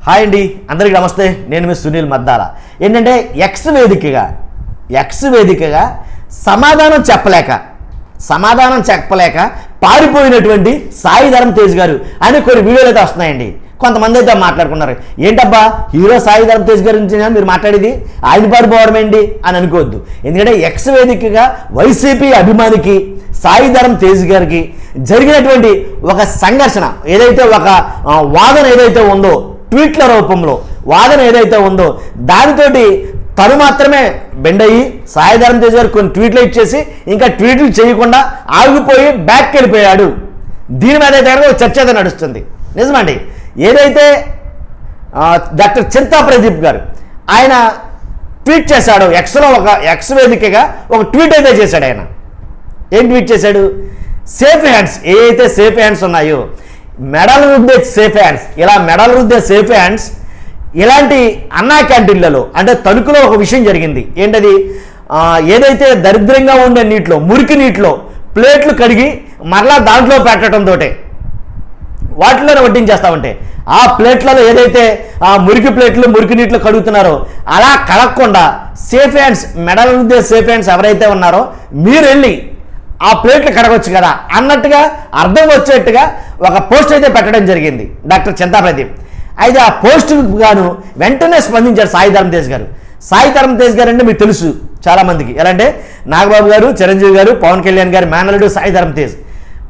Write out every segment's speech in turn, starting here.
Hi అండి, అందరికీ నమస్తే. నేను మీ సునీల్ మద్దాల. ఏంటంటే ఎక్స్ వేదికగా సమాధానం చెప్పలేక పారిపోయినటువంటి సాయి ధరమ్ తేజ్ గారు అని కొన్ని వీడియోలు అయితే వస్తున్నాయండి. కొంతమంది అయితే మాట్లాడుకున్నారు, ఏంటబ్బా హీరో సాయి ధరమ్ తేజ్ గారి నుంచి మీరు మాట్లాడేది, ఆయన పారిపోవడం ఏంటి అని అనుకోవద్దు. ఎందుకంటే ఎక్స్ వేదికగా వైసీపీ అభిమానికి సాయి ధరమ్ తేజ్ గారికి జరిగినటువంటి ఒక సంఘర్షణ ఏదైతే, ఒక వాదన ఏదైతే ఉందో, ట్వీట్ల రూపంలో వాదన ఏదైతే ఉందో, దానితోటి తను మాత్రమే బెండ్ అయ్యి సాయి ధరమ్ తేజ్ గారు కొన్ని ట్వీట్లు ఇచ్చేసి ఇంకా ట్వీట్లు చేయకుండా ఆగిపోయి బ్యాక్కి వెళ్ళిపోయాడు. దీని మీద అయితే ఒక చర్చ అయితే నడుస్తుంది. నిజమండి, ఏదైతే డాక్టర్ చింతా ప్రదీప్ గారు ఆయన ట్వీట్ చేశాడు, ఎక్స్ వేదికగా ఒక ట్వీట్ అయితే చేశాడు. ఆయన ఏం ట్వీట్ చేశాడు? సేఫ్ హ్యాండ్స్, ఏవైతే సేఫ్ హ్యాండ్స్ ఉన్నాయో, మెడల్ రుద్దే సేఫ్ హ్యాండ్స్, ఇలా మెడల్ రుద్దే సేఫ్ హ్యాండ్స్ ఇలాంటి అన్నా క్యాంటీన్లలో అంటే తణుకులో ఒక విషయం జరిగింది. ఏంటది? ఏదైతే దరిద్రంగా ఉండే నీటిలో, మురికి నీటిలో ప్లేట్లు కడిగి మరలా దాంట్లో పెట్టడంతో వాటిలోనే వడ్డించేస్తా ఉంటే ఆ ప్లేట్లలో ఏదైతే ఆ మురికి ప్లేట్లు మురికి నీటిలో కడుగుతున్నారో అలా కడగకుండా సేఫ్ హ్యాండ్స్, మెడల్ రుద్దే సేఫ్ హ్యాండ్స్ ఎవరైతే ఉన్నారో మీరు వెళ్ళి ఆ ప్లేట్లు కడగొచ్చు కదా అన్నట్టుగా అర్థం వచ్చేట్టుగా ఒక పోస్ట్ అయితే పెట్టడం జరిగింది డాక్టర్ చింతా ప్రదీప్. అయితే ఆ పోస్టుకు గాను వెంటనే స్పందించారు సాయి ధరమ్ తేజ్ గారు. సాయి ధరమ్ తేజ్ గారు అంటే మీకు తెలుసు చాలామందికి, ఎలా అంటే నాగబాబు గారు, చిరంజీవి గారు, పవన్ కళ్యాణ్ గారు మేనలుడు సాయి ధరమ్ తేజ్.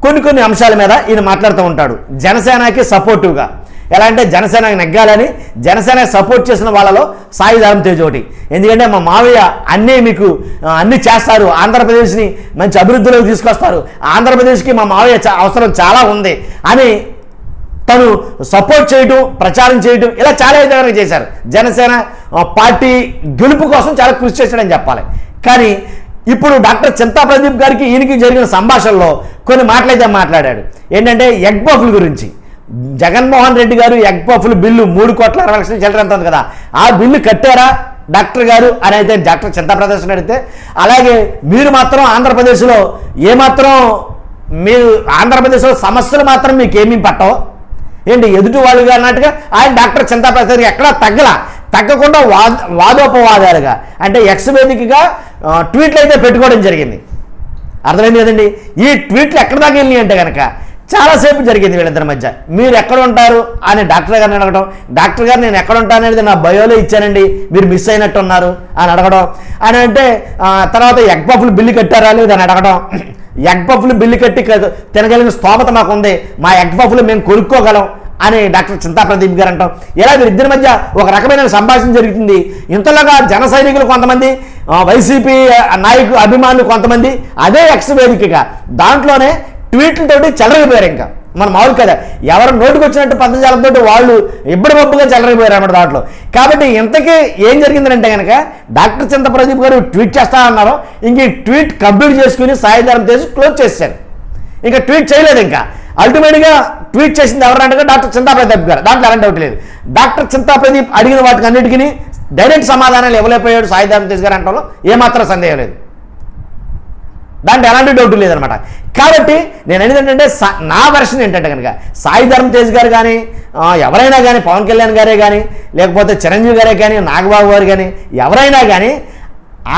కొన్ని అంశాల మీద ఈయన మాట్లాడుతూ ఉంటాడు జనసేనకి సపోర్టివ్గా. ఎలా అంటే జనసేనకి నెగ్గాలని జనసేనకి సపోర్ట్ చేసిన వాళ్ళలో సాయి ధరమ్ తేజ్ ఒకటి. ఎందుకంటే మా మావయ్య అన్నీ చేస్తారు, ఆంధ్రప్రదేశ్ని మంచి అభివృద్ధిలోకి తీసుకొస్తారు, ఆంధ్రప్రదేశ్కి మా మావయ్య అవసరం చాలా ఉంది అని తను సపోర్ట్ చేయటం, ప్రచారం చేయటం ఇలా చాలా విధంగా చేశారు. జనసేన పార్టీ గెలుపు కోసం చాలా కృషి చేశాడని చెప్పాలి. కానీ ఇప్పుడు డాక్టర్ చింతా ప్రదీప్ గారికి ఈయనకి జరిగిన సంభాషణలో కొన్ని మాటలైతే మాట్లాడాడు. ఏంటంటే ఎగ్ పఫ్ల గురించి. జగన్మోహన్ రెడ్డి గారు ఎగ్ పఫ్ల బిల్లు 3,60,00,000 చిల్లర ఎంత ఉంది కదా, ఆ బిల్లు కట్టారా డాక్టర్ గారు అని అయితే డాక్టర్ చింతా ప్రదర్శన అడిగితే, అలాగే మీరు మాత్రం ఆంధ్రప్రదేశ్లో మీరు ఆంధ్రప్రదేశ్లో సమస్యలు మాత్రం మీకు ఏమీ పట్టవు ఏంటి ఎదుటి వాళ్ళుగా అన్నట్టుగా ఆయన డాక్టర్ చింతా ప్రసాద్ ఎక్కడా తగ్గకుండా వాదోపవాదాలుగా అంటే ఎక్స్ వేదికగా ట్వీట్లు అయితే పెట్టుకోవడం జరిగింది. అర్థమైంది కదండి. ఈ ట్వీట్లు ఎక్కడి దాకా వెళ్ళినాయి అంటే కనుక చాలాసేపు జరిగింది వీళ్ళిద్దరి మధ్య. మీరు ఎక్కడ ఉంటారు అని డాక్టర్ గారిని అడగడం, డాక్టర్ గారు నేను ఎక్కడ ఉంటాను అనేది నా బయోలో ఇచ్చానండి, మీరు మిస్ అయినట్టు ఉన్నారు అని అడగడం. అని అంటే తర్వాత ఎగ్ పఫ్లు బిల్లు కట్టారా లేదు అని అడగడం. ఎగ్ పఫ్లు బిల్లు కట్టి తినగలిగిన స్తోమత మాకు ఉంది, మా ఎగ్ పఫ్లు మేము కొనుక్కోగలం అని డాక్టర్ చింతా ప్రదీప్ గారు అంటాం. ఇలా వీరిద్దరి మధ్య ఒక రకమైన సంభాషణ జరుగుతుంది. ఇంతలోగా జన సైనికులు కొంతమంది, వైసీపీ నాయకులు అభిమానులు కొంతమంది అదే ఎక్స్ వేదికగా దాంట్లోనే ట్వీట్లతోటి చెలరిగిపోయారు. ఇంకా మన మామూలు కదా, ఎవరు నోటుకు వచ్చినట్టు పదజాలంతో వాళ్ళు ఇబ్బడిబబ్బుగా చెలరిగిపోయారు అన్నమాట దాంట్లో. కాబట్టి ఇంతకీ ఏం జరిగిందంటే కనుక డాక్టర్ చింతా ప్రదీప్ గారు ట్వీట్ చేస్తా అన్నారు, ఇంక ఈ ట్వీట్ కంప్లీట్ చేసుకుని సాయి ధరమ్ తేజ్ క్లోజ్ చేశారు. ఇంకా ట్వీట్ చేయలేదు. ఇంకా అల్టిమేట్గా ట్వీట్ చేసింది ఎవరంటే డాక్టర్ చింతా ప్రదీప్ గారు. దాంట్లో ఎలాంటి డౌట్ లేదు. డాక్టర్ చింతా ప్రదీప్ అడిగిన వాటికి అన్నిటికీ డైరెక్ట్ సమాధానాలు ఇవ్వలేకపోయాడు సాయి ధరమ్ తేజ్ గారు అంటలో ఏమాత్రం సందేహం లేదు. దాంట్లో ఎలాంటి డౌట్ లేదనమాట. కాబట్టి నేను ఏంటంటే నా వెర్షన్ ఏంటంటే కనుక సాయి ధరమ్ తేజ్ గారు కానీ ఎవరైనా కానీ, పవన్ కళ్యాణ్ గారే కానీ, లేకపోతే చిరంజీవి గారే కానీ, నాగబాబు గారు కానీ ఎవరైనా కానీ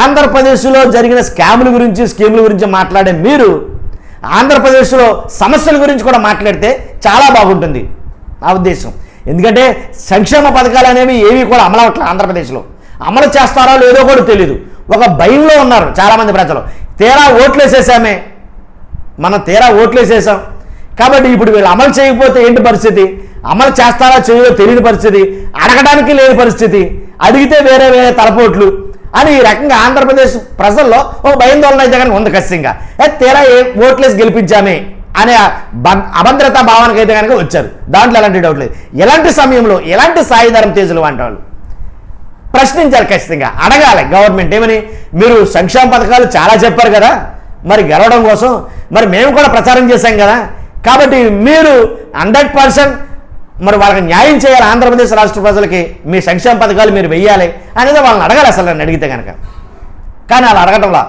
ఆంధ్రప్రదేశ్లో జరిగిన స్కాముల గురించి, స్కీముల గురించి మాట్లాడే మీరు ఆంధ్రప్రదేశ్లో సమస్యల గురించి కూడా మాట్లాడితే చాలా బాగుంటుంది నా ఉద్దేశం. ఎందుకంటే సంక్షేమ పథకాలు అనేవి ఏవి కూడా అమలు అవ్వట్లేదు. ఆంధ్రప్రదేశ్లో అమలు చేస్తారో లేదో కూడా తెలియదు. ఒక భయంలో ఉన్నారు చాలామంది ప్రజలు. తీరా ఓట్లేసేసాం కాబట్టి ఇప్పుడు వీళ్ళు అమలు చేయకపోతే ఏంటి పరిస్థితి, అమలు చేస్తారా చేయదో తెలియని పరిస్థితి, అడగడానికి లేని పరిస్థితి, అడిగితే వేరే తలపోట్లు అని ఈ రకంగా ఆంధ్రప్రదేశ్ ప్రజల్లో ఒక భయాందోళన అయితే కనుక ఉంది. ఖచ్చితంగా తీరా ఓట్లేసి గెలిపించామే అనే అభద్రతా భావానికి అయితే కనుక వచ్చారు. దాంట్లో ఎలాంటి డౌట్ లేదు. ఎలాంటి సమయంలో ఎలాంటి సాయి ధరమ్ తేజులు వంటి వాళ్ళు ప్రశ్నించాలి, ఖచ్చితంగా అడగాలి గవర్నమెంట్ ఏమని. మీరు సంక్షేమ పథకాలు చాలా చెప్పారు కదా, మరి గెలవడం కోసం మరి మేము కూడా ప్రచారం చేశాం కదా, కాబట్టి మీరు 100% మరి వాళ్ళకి న్యాయం చేయాలి, ఆంధ్రప్రదేశ్ రాష్ట్ర ప్రజలకి మీ సంక్షేమ పథకాలు మీరు వెయ్యాలి అనేది వాళ్ళని అడగాలి అసలు నన్ను అడిగితే కనుక. కానీ అలా అడగటంలా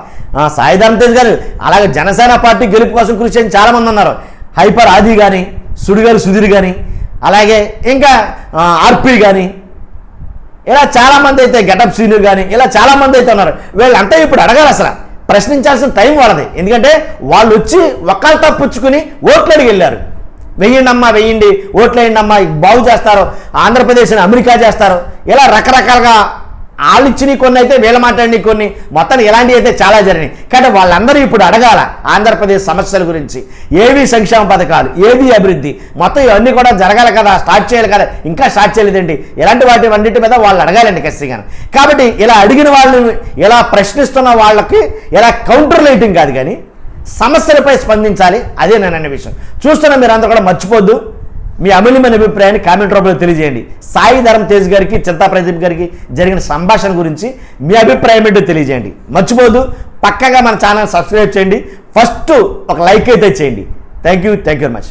సాయి ధరమ్ తేజ్ గారు అలాగే జనసేన పార్టీ గెలుపు కోసం కృషి చేయని చాలామంది ఉన్నారు. హైపర్ ఆది కానీ, సుడిగారు సుధీర్ కానీ, అలాగే ఇంకా ఆర్పి కానీ, ఇలా చాలామంది అయితే గెటప్ సీనియర్ కానీ, ఇలా చాలామంది అయితే ఉన్నారు. వీళ్ళంతా ఇప్పుడు అడగాలి, అసలు ప్రశ్నించాల్సిన టైం వాళ్ళది. ఎందుకంటే వాళ్ళు వచ్చి ఒక్కళ్ళతో పుచ్చుకుని ఓట్లు అడిగి వెళ్ళారు. వెయ్యండి అమ్మా, వెయ్యండి, ఓట్లు వేయండి అమ్మా, బాగు చేస్తారు, ఆంధ్రప్రదేశ్ని అమెరికా చేస్తారు, ఇలా రకరకాలుగా వాళ్ళు ఇచ్చినవి కొన్ని అయితే వీళ్ళు మాట్లాడిన కొన్ని, మొత్తానికి ఇలాంటివి అయితే చాలా జరిగినాయి. కానీ వాళ్ళందరూ ఇప్పుడు అడగాల ఆంధ్రప్రదేశ్ సమస్యల గురించి, ఏవి సంక్షేమ పథకాలు, ఏవి అభివృద్ధి, మొత్తం ఇవన్నీ కూడా జరగాలి కదా, స్టార్ట్ చేయాలి కదా, ఇంకా స్టార్ట్ చేయలేదండి. ఇలాంటి అన్నిటి మీద వాళ్ళు అడగాలండి ఖచ్చితంగా. కాబట్టి ఇలా అడిగిన వాళ్ళు, ఇలా ప్రశ్నిస్తున్న వాళ్ళకి ఇలా కౌంటర్ రేటింగ్ కాదు కానీ సమస్యలపై స్పందించాలి. అదే నేను అనే విషయం. చూస్తున్న మీరందరూ కూడా మర్చిపోద్దు, మీ అమూల్యమైన అభిప్రాయాన్ని కామెంట్ రూపంలో తెలియజేయండి. సాయి ధరమ్ తేజ్ గారికి, చింతా ప్రదీప్ గారికి జరిగిన సంభాషణ గురించి మీ అభిప్రాయం ఏంటో తెలియజేయండి. మర్చిపోద్దు, పక్కగా మన ఛానల్ సబ్స్క్రైబ్ చేయండి, ఫస్ట్ ఒక లైక్ అయితే చేయండి. Thank you very much.